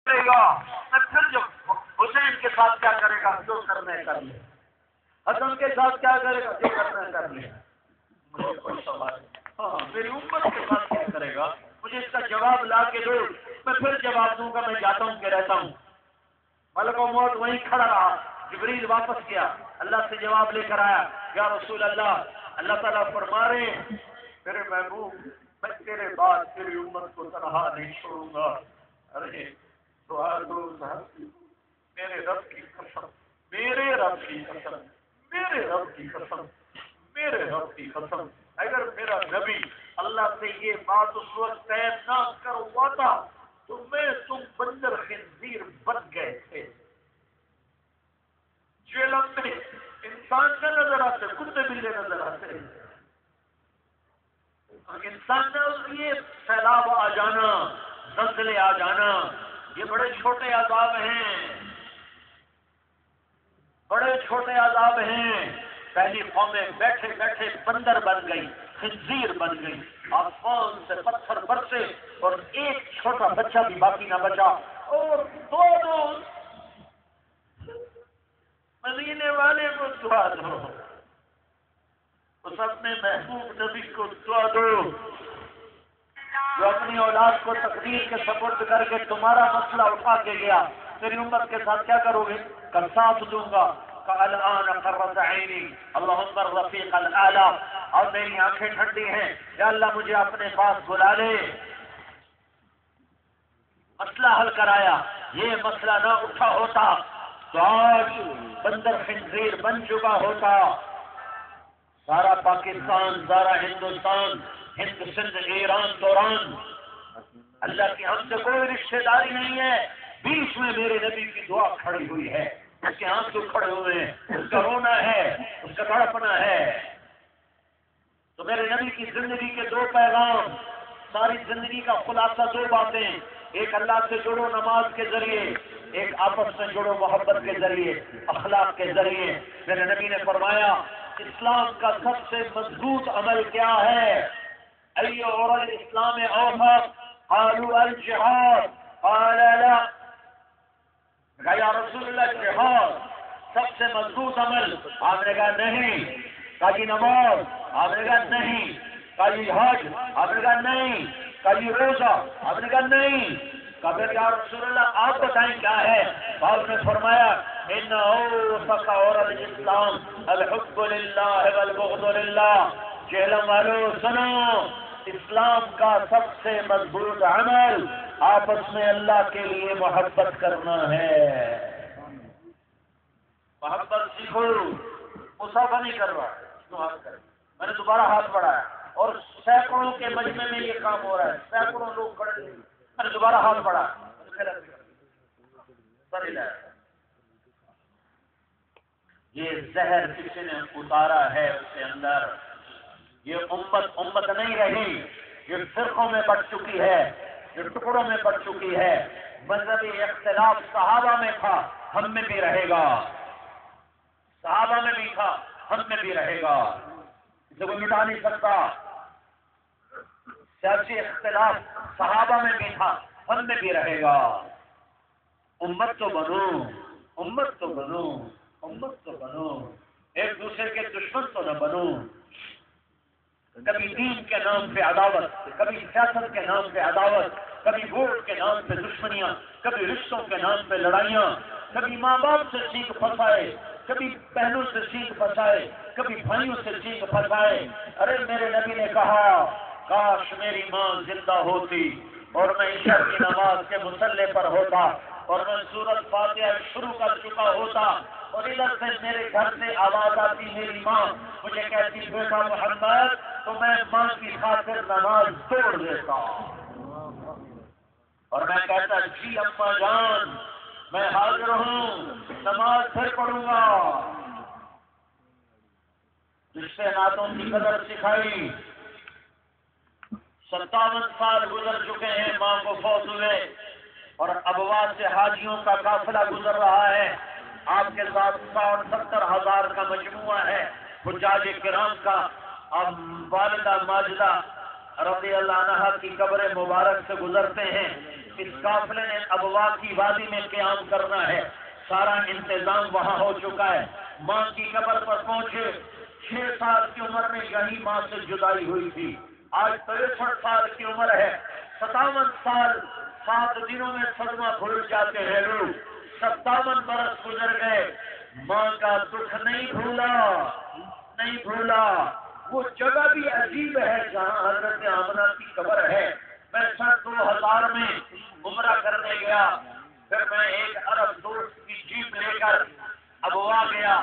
کرے گا میں پھر جو حسین کے ساتھ کیا کرے گا جو کرنا ہے کر لے، حسن کے ساتھ کیا کرے گا جو کرنا ہے کر لے. مجھے کوئی سوال ہاں میری امت کے ساتھ کیا کرے گا مجھے اس کا جواب لا کے دو، میں پھر جواب دوں گا. میں جاتا ہوں کہ رہتا ہوں. ملک موت وہیں کھڑا رہا. جبریل واپس گیا، اللہ سے جواب لے کر آیا، یا رسول اللہ، اللہ تعالیٰ فرما رہے ہیں میرے محبوب میں تیرے بعد تیری امت کو تنہا نہیں چھوڑوں گا. ارے دعا دو میرے رب کی قسم، میرے رب کی قسم، میرے رب کی قسم، میرے رب کی قسم، اگر میرا نبی اللہ سے یہ بات اس وقت طے نہ کرواتا تو میں تم بندر خنزیر بن گئے تھے. جیلم میں انسان نہ نظر آتے، کتے بلے نظر آتے. انسان نے یہ سیلاب آ جانا، زلزلے آ جانا، یہ بڑے چھوٹے عذاب ہیں، بڑے چھوٹے عذاب ہیں. پہلی قومیں بیٹھے بیٹھے بندر بن گئی، خنزیر بن گئی، آسمان سے پتھر برسے اور ایک چھوٹا بچہ بھی باقی نہ بچا. اور دونوں مدینے والے کو دعا دو، اس اپنے محبوب نبی کو دعا دو جو اپنی اولاد کو تقدیر کے سپرد کر کے تمہارا مسئلہ اٹھا کے گیا. تیری امت کے ساتھ کیا کرو گے؟ کل ساتھ دوں گا الآن قرۃ عینی اللہم الرفیق الاعلی، اور میری آنکھیں ٹھنڈی ہیں، یا اللہ مجھے اپنے پاس بلا لے. مسئلہ حل کرایا. یہ مسئلہ نہ اٹھا ہوتا تو آج بندر خنزیر بن چکا ہوتا. سارا پاکستان، سارا ہندوستان، ہند سندھ ایران دوران اللہ کی ہم سے کوئی رشتہ داری نہیں ہے. بیچ میں میرے نبی کی دعا کھڑی ہوئی ہے، اس کے آنسو کھڑے ہوئے ہیں، اس کا رونا ہے، اس کا تڑپنا ہے. تو میرے نبی کی زندگی کے دو پیغام، ساری زندگی کا خلاصہ دو باتیں: ایک اللہ سے جڑو نماز کے ذریعے، ایک آپس میں جڑو محبت کے ذریعے، اخلاق کے ذریعے. میرے نبی نے فرمایا اسلام کا سب سے مضبوط عمل کیا ہے؟ ایو اور الاسلام اوفق قالوا الجہاد قال لا. یا رسول اللہ جہاد سب سے مضبوط عمل؟ آپ نے کہا نہیں. کہا جی نماز؟ آپ نے کہا نہیں. کہا جی حج؟ آپ نے کہا نہیں. کہا جی روزہ؟ آپ نے کہا نہیں. کہا پھر یا رسول اللہ آپ بتائیں کیا ہے؟ آپ نے فرمایا ان اوثق اور الاسلام الحب للہ والبغض للہ. جہلم والو سنو، اسلام کا سب سے مضبوط عمل آپس میں اللہ کے لیے محبت کرنا ہے. محبت سیکھو. مسافہ نہیں کر رہا، میں نے دوبارہ ہاتھ بڑھایا اور سینکڑوں کے مجمع میں یہ کام ہو رہا ہے، سینکڑوں لوگ کھڑے ہیں. میں نے دوبارہ ہاتھ بڑھایا. یہ زہر کسی نے اتارا ہے اس کے اندر. یہ امت نہیں رہی، یہ فرقوں میں بٹ چکی ہے، یہ ٹکڑوں میں بٹ چکی ہے. مذہبی اختلاف صحابہ میں تھا، ہم میں بھی رہے گا. صحابہ میں بھی تھا، ہم میں بھی رہے گا. اسے کوئی مٹا نہیں سکتا. سیاسی اختلاف صحابہ میں بھی تھا، ہم میں بھی رہے گا. امت تو بنو، امت تو بنو، امت تو بنو. ایک دوسرے کے دشمن تو نہ بنو. کبھی دین کے نام پہ عداوت، کبھی سیاست کے نام پہ عداوت، کبھی ووٹ کے نام پہ دشمنیاں، کبھی رشتوں کے نام پہ لڑائیاں، کبھی ماں باپ سے سینگ پھنسائے، کبھی بہنوں سے سینگ پھنسائے، کبھی بھائیوں سے سینگ پھنسائے. ارے میرے نبی نے کہا کاش میری ماں زندہ ہوتی اور میں عشاء کی نماز کے مصلے پر ہوتا اور میں سورۃ فاتحہ شروع کر چکا ہوتا اور ادھر سے میرے گھر سے آواز آتی میری ماں مجھے کہتی بیٹا محمد، تو میں ماں کی خاطر نماز توڑ دیتا اور میں کہتا جی اماں جان میں حاضر ہوں، نماز پھر پڑھوں گا. رشتے ناتوں کی قدر سکھائی. 57 سال گزر چکے ہیں ماں کو فوت ہوئے اور ابواب سے حاجیوں کا قافلہ گزر رہا ہے. آپ کے ساتھ 60-70 ہزار کا مجموعہ ہے حجاج کرام کا. اب والدہ ماجدہ رضی اللہ عنہا کی قبر مبارک سے گزرتے ہیں. اس قافلے نے ابوا کی وادی میں قیام کرنا ہے، سارا انتظام وہاں ہو چکا ہے۔ ماں کی قبر پر پہنچے، 6 سال کی عمر میں یہی ماں سے جدائی ہوئی تھی، آج 63 سال کی عمر ہے، 57 سال 7 دنوں میں صدمہ بھول جاتے ہیں لوگ، 57 برس گزر گئے، ماں کا دکھ نہیں بھولا۔ وہ جگہ بھی عجیب ہے جہاں حضرت آمنہ کی قبر ہے۔ میں سن 2000 میں عمرہ کرنے گیا، پھر میں ایک عرب دوست کی جیپ لے کر ابوا گیا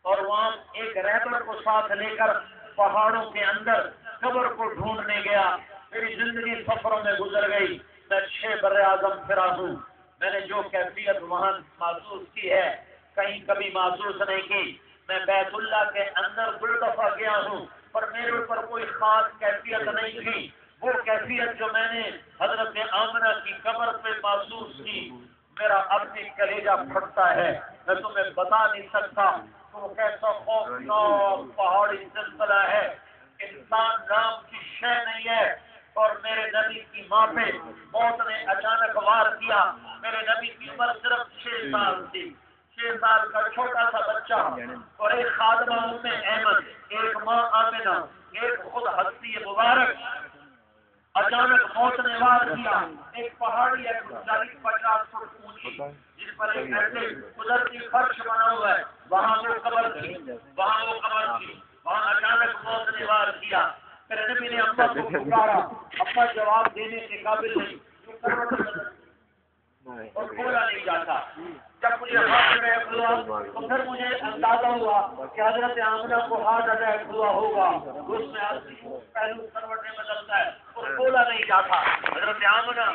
اور وہاں ایک رہبر کو ساتھ لے کر پہاڑوں کے اندر قبر کو ڈھونڈنے گیا۔ میری زندگی سفروں میں گزر گئی، میں 6 بر اعظم پھرا ہوں، میں نے جو کیفیت وہاں محسوس کی ہے کہیں کبھی محسوس نہیں کی۔ میں بیت اللہ کے اندر 2 دفعہ گیا ہوں، پر میرے اوپر کوئی خاص کیفیت نہیں تھی، وہ کیفیت جو میں نے حضرت آمنہ کی قبر پہ محسوس کی، میرا اب بھی کلیجہ پھٹتا ہے، میں تمہیں بتا نہیں سکتا۔ تو کیسا خوفناک پہاڑی سلسلہ ہے، انسان نام کی شے نہیں ہے۔ اور میرے نبی کی ماں پہ موت نے اچانک وار کیا۔ میرے نبی کی عمر صرف 6 سال تھی، 6 سال کا چھوٹا سا بچہ، اور ایک خادمہ ام ایمن، ایک ماں آمنہ، ایک خود ہستی مبارک، اچانک موت نے وار کیا۔ ایک پہاڑی ہے 40-50 فٹ اونچی، جس پر ایک ایسے قدرتی فرش بنا ہوا ہے، وہاں وہ قبر تھی، وہاں اچانک موت نے وار کیا۔ میرے نبی نے اماں کو پکارا، اماں جواب دینے کے قابل نہیں اور بولا نہیں جاتا۔ جب مجھے ہاتھ اٹیک ہوا تو پھر مجھے اندازہ ہوا کہ حضرت آمنہ کو ہاتھ اٹیک ہوا ہوگا، اس میں پہلو کروٹیں بدلتا ہے اور بولا نہیں جاتا۔ حضرت آمنہ